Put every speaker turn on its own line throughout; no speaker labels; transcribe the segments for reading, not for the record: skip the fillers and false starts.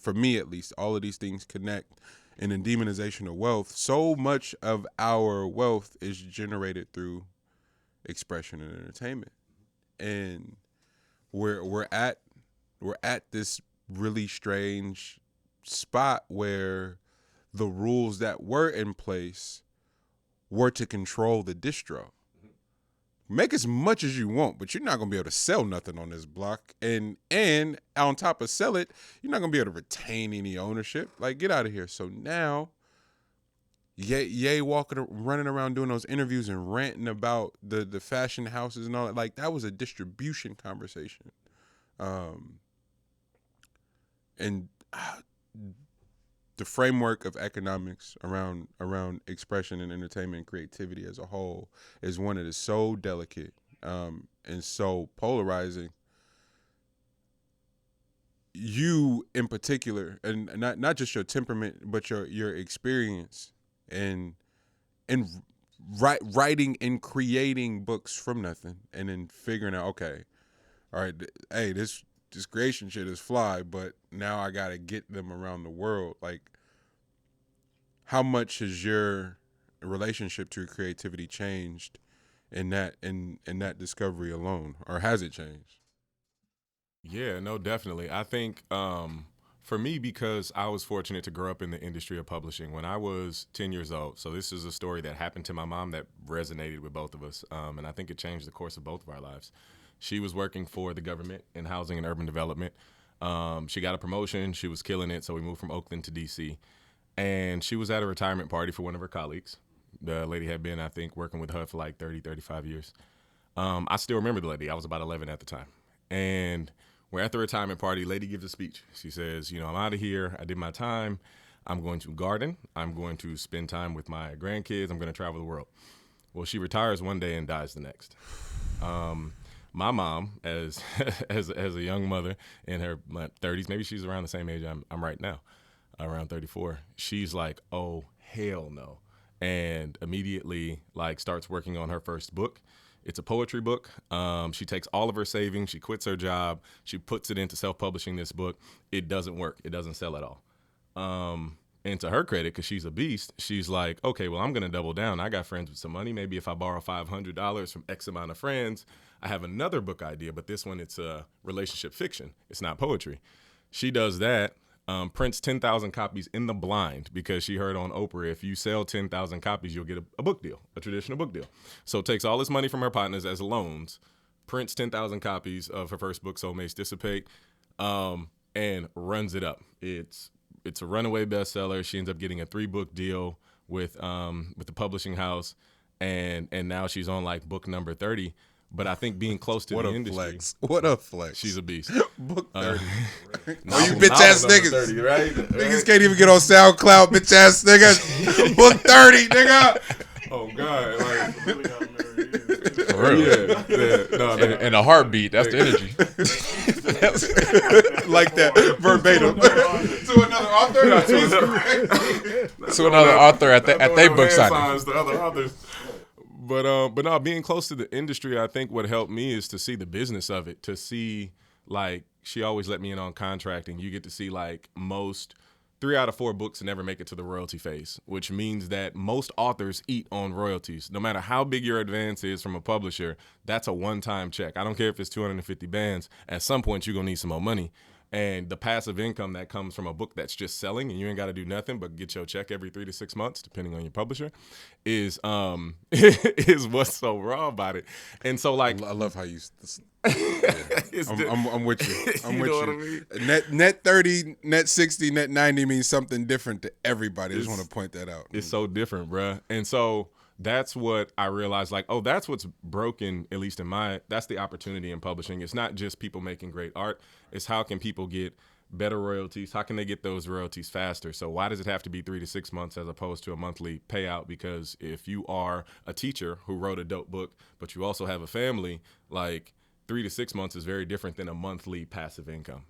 for me at least, all of these things connect. And in demonization of wealth, so much of our wealth is generated through expression and entertainment. And we're at this really strange spot where the rules that were in place were to control the distro. Make as much as you want, but you're not gonna be able to sell nothing on this block. And on top of sell it, you're not gonna be able to retain any ownership. Like, get out of here. So now, Ye running around doing those interviews and ranting about the fashion houses and all that. Like, that was a distribution conversation. And the framework of economics around expression and entertainment and creativity as a whole is one that is so delicate and so polarizing. You in particular, and not just your temperament, but your experience and writing and creating books from nothing, and then figuring out, okay, all right, hey, this creation shit is fly, but now I gotta get them around the world. Like, how much has your relationship to creativity changed in that discovery alone, or has it changed?
Yeah, no, definitely. I think for me, because I was fortunate to grow up in the industry of publishing when I was 10 years old. So this is a story that happened to my mom that resonated with both of us, and I think it changed the course of both of our lives. She was working for the government in housing and urban development. She got a promotion. She was killing it, so we moved from Oakland to D.C. And she was at a retirement party for one of her colleagues. The lady had been, I think, working with her for like 30, 35 years. I still remember the lady. I was about 11 at the time. And we're at the retirement party. Lady gives a speech. She says, I'm out of here. I did my time. I'm going to garden. I'm going to spend time with my grandkids. I'm going to travel the world. Well, she retires one day and dies the next. My mom, as a young mother in her 30s, maybe she's around the same age I'm right now, around 34. She's like, oh, hell no. And immediately starts working on her first book. It's a poetry book. She takes all of her savings. She quits her job. She puts it into self-publishing this book. It doesn't work. It doesn't sell at all. And to her credit, because she's a beast, she's like, okay, well, I'm going to double down. I got friends with some money. Maybe if I borrow $500 from X amount of friends, I have another book idea. But this one, it's a relationship fiction. It's not poetry. She does that. Prints 10,000 copies in the blind because she heard on Oprah, if you sell 10,000 copies, you'll get a book deal, a traditional book deal. So takes all this money from her partners as loans, prints 10,000 copies of her first book, Soulmates Dissipate, and runs it up. It's a runaway bestseller. She ends up getting a 3-book deal with the publishing house, and now she's on book number 30. But I think being close to the industry.
What a flex.
She's a beast.
Book 30.
Oh,
you bitch ass niggas.
30, right?
Niggas can't even get on SoundCloud, bitch ass niggas. Book 30, nigga.
Oh, God.
Really got married.
For real.
Yeah. No,
And a heartbeat, that's the energy.
Like that, verbatim. To another author?
To another author at their book signing.
The other authors. But no, being close to the industry, I think what helped me is to see the business of it, to see, she always let me in on contracting. You get to see, most 3 out of 4 books never make it to the royalty phase, which means that most authors eat on royalties. No matter how big your advance is from a publisher, that's a one-time check. I don't care if it's 250 bands. At some point, you're going to need some more money. And the passive income that comes from a book that's just selling and you ain't got to do nothing but get your check every 3 to 6 months, depending on your publisher, is is what's so raw about it. And so
I love how you.
it's
I'm with you. I'm
You
with
know
you.
what I mean?
Net 30, net 60, net 90 means something different to everybody. I just
It's-
want to point that out.
It's so different, bruh. And so that's what I realized, that's what's broken, at least that's the opportunity in publishing. It's not just people making great art. It's how can people get better royalties? How can they get those royalties faster? So why does it have to be 3 to 6 months as opposed to a monthly payout? Because if you are a teacher who wrote a dope book, but you also have a family, 3 to 6 months is very different than a monthly passive income.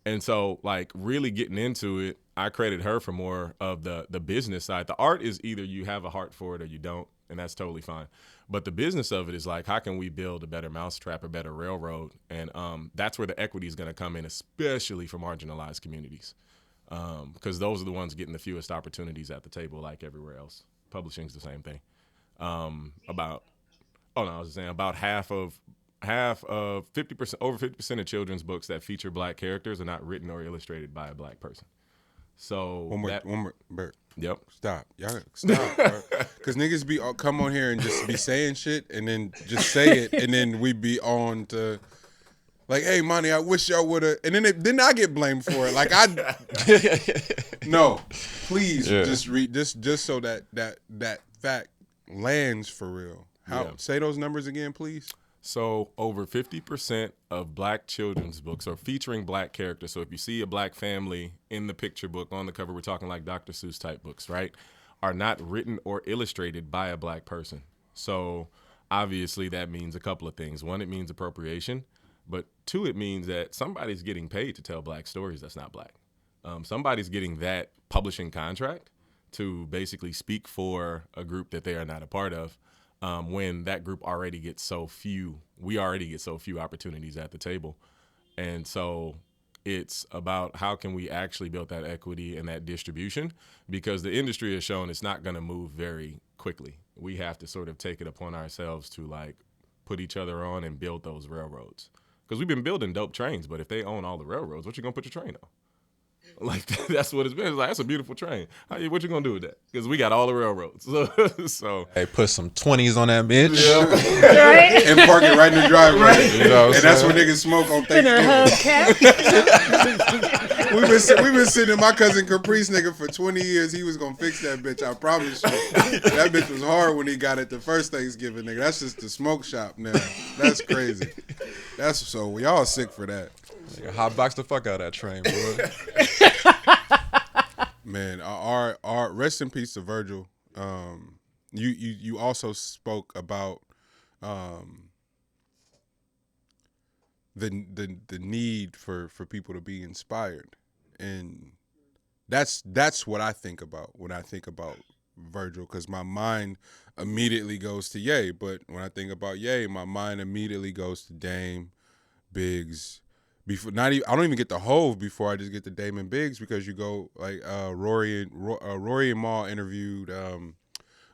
And so, really getting into it, I credit her for more of the business side. The art is either you have a heart for it or you don't. and that's totally fine. But the business of it is like, how can we build a better mousetrap, a better railroad? And that's where the equity is going to come in, especially for marginalized communities, because those are the ones getting the fewest opportunities at the table, like everywhere else. Publishing's the same thing. About half of 50%, over 50% of children's books that feature Black characters are not written or illustrated by a Black person. So
one more, Bert.
Yep.
Stop. Y'all stop, bro. Because niggas be come on here and just be saying shit and then just say it and then we be on to like, hey, Monty, I wish y'all would have. And then I get blamed for it. Like no, please just read just so that fact lands for real. Say those numbers again, please.
So over 50% of Black children's books are featuring Black characters. So if you see a Black family in the picture book on the cover, we're talking like Dr. Seuss type books, right? Are not written or illustrated by a Black person. So obviously that means a couple of things. One, it means appropriation. But two, it means that somebody's getting paid to tell Black stories that's not Black. Somebody's getting that publishing contract to basically speak for a group that they are not a part of. When that group already gets so few, we already get so few opportunities at the table. And so it's about how can we actually build that equity and that distribution, because the industry has shown it's not going to move very quickly. We have to sort of take it upon ourselves to like put each other on and build those railroads. Because we've been building dope trains, but if they own all the railroads, what you going to put your train on? Like, that's what it's been. It's like, that's a beautiful train. What you gonna do with that? Because we got all the railroads. So
hey, put some 20s on that bitch.
Right? And park it right in the driveway. Right. You know and that's where niggas smoke on Thanksgiving. We've been sitting in my cousin Caprice nigga for 20 years. He was gonna fix that bitch, I promise you. That bitch was hard when he got it the first Thanksgiving, nigga. That's just the smoke shop now. That's crazy. So we all sick for that.
Hot box the fuck out of that train, boy.
Man, our rest in peace to Virgil. You also spoke about the need for people to be inspired, and that's what I think about when I think about Virgil, because my mind immediately goes to Ye. But when I think about Ye, my mind immediately goes to Dame, Biggs. Before I don't even get the Hove before I just get to Dame and Biggs, because you go like Rory and Maul interviewed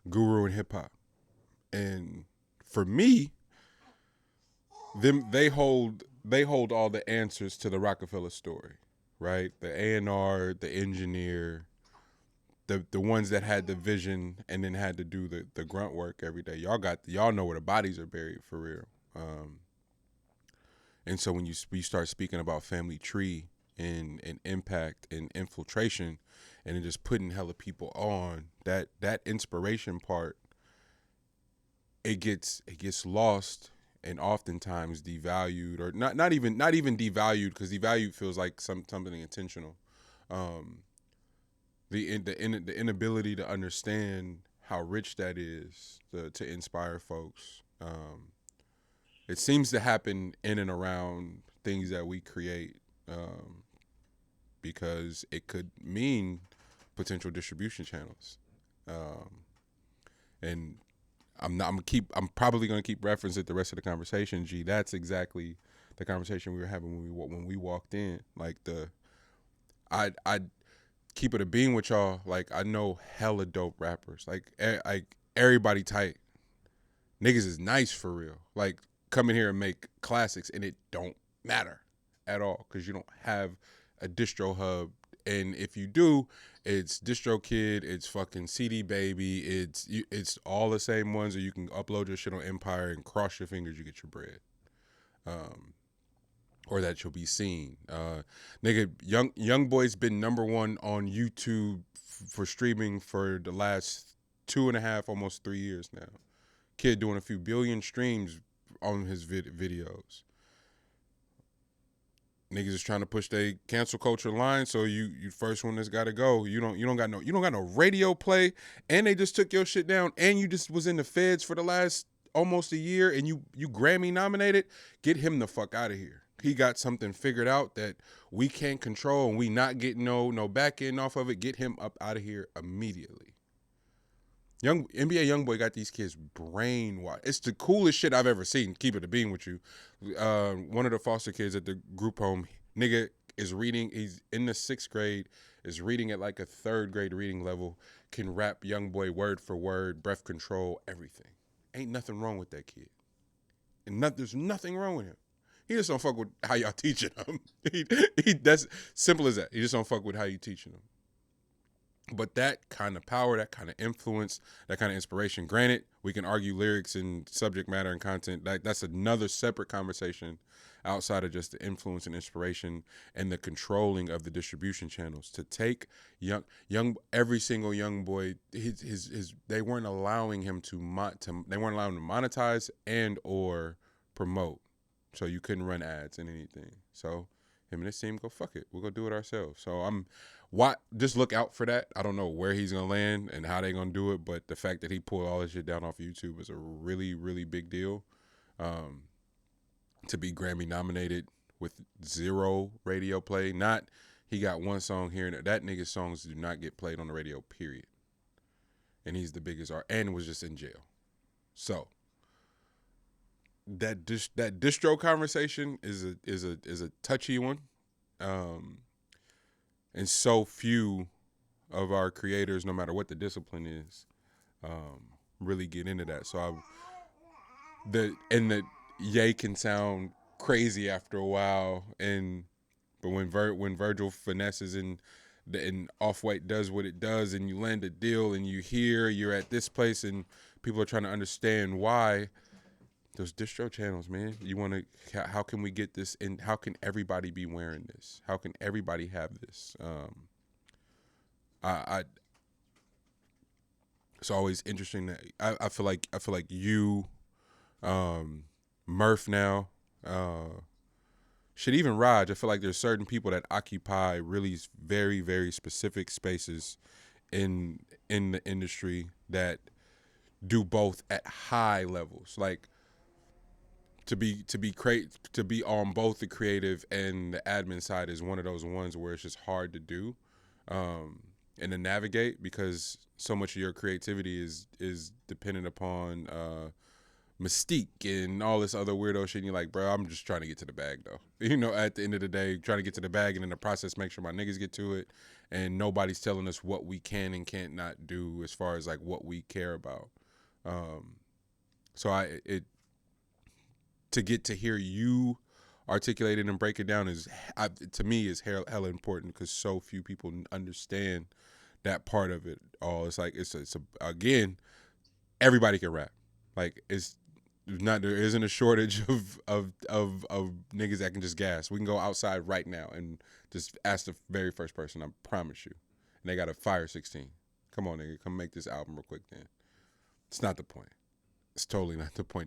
Guru and Hip Hop, and for me, they hold all the answers to the Rockefeller story, right? The A&R, the engineer, the ones that had the vision and then had to do the grunt work every day. Y'all know where the bodies are buried for real. And so when you start speaking about family tree and impact and infiltration, and then just putting hella people on, that inspiration part, it gets lost and oftentimes devalued, or not even devalued, because devalued feels like something intentional. The inability to understand how rich that is to inspire folks. It seems to happen in and around things that we create, because it could mean potential distribution channels. And I'm probably going to keep referencing it the rest of the conversation. G, that's exactly the conversation we were having when we walked in. Like I keep it a being with y'all. Like, I know hella dope rappers. Like everybody tight. Niggas is nice for real. Like, come in here and make classics, and it don't matter at all, because you don't have a distro hub. And if you do, it's DistroKid, it's fucking CD Baby, it's all the same ones, or you can upload your shit on Empire and cross your fingers you get your bread, or that you'll be seen. Nigga, Young Boy's been #1 on YouTube for streaming for the last 2.5, almost 3 years now. Kid doing a few billion streams on his videos. Niggas is trying to push their cancel culture line, so you first one that's got to go. You don't got no radio play, and they just took your shit down, and you just was in the feds for the last almost a year, and you Grammy nominated. Get him the fuck out of here. He got something figured out that we can't control, and we not getting no back end off of it. Get him up out of here immediately. Young NBA YoungBoy got these kids brainwashed. It's the coolest shit I've ever seen. Keep it a bean with you. One of the foster kids at the group home, nigga is reading. He's in the 6th grade. Is reading at like a 3rd grade reading level. Can rap YoungBoy word for word, breath control, everything. Ain't nothing wrong with that kid. And there's nothing wrong with him. He just don't fuck with how y'all teaching him. That's simple as that. He just don't fuck with how you teaching him. But that kind of power, that kind of influence, that kind of inspiration, granted, we can argue lyrics and subject matter and content. That's another separate conversation outside of just the influence and inspiration and the controlling of the distribution channels. To take every single young boy, they weren't allowing him they weren't allowing him to monetize and or promote. So you couldn't run ads and anything. So him and his team go, fuck it, we'll go do it ourselves. So just look out for that. I don't know where he's gonna land and how they gonna do it, but the fact that he pulled all this shit down off YouTube is a really, really big deal. To be Grammy nominated with 0 radio play, he got 1 song here and there. That nigga's songs do not get played on the radio, period. And he's the biggest artist and was just in jail. So that distro conversation is a touchy one. And so few of our creators, no matter what the discipline is, really get into that. So the Ye can sound crazy after a while, but when Virgil finesses and Off-White does what it does, and you land a deal, and you're at this place, and people are trying to understand why. Those distro channels, man. How can we get this in? How can everybody be wearing this? How can everybody have this? It's always interesting that I feel like you, Murph now, shit, even Raj. I feel like there's certain people that occupy really very, very specific spaces in the industry that do both at high levels, like. To be on both the creative and the admin side is one of those ones where it's just hard to do, and to navigate, because so much of your creativity is dependent upon mystique and all this other weirdo shit. And you're like, bro, I'm just trying to get to the bag though. At the end of the day, trying to get to the bag, and in the process, make sure my niggas get to it, and nobody's telling us what we can and can't not do as far as like what we care about. To get to hear you articulate it and break it down to me is hella important, because so few people understand that part of it all. It's like again, everybody can rap. Like there isn't a shortage of niggas that can just gas. We can go outside right now and just ask the very first person. I promise you, and they got a fire 16. Come on, nigga, come make this album real quick. Then it's not the point. It's totally not the point.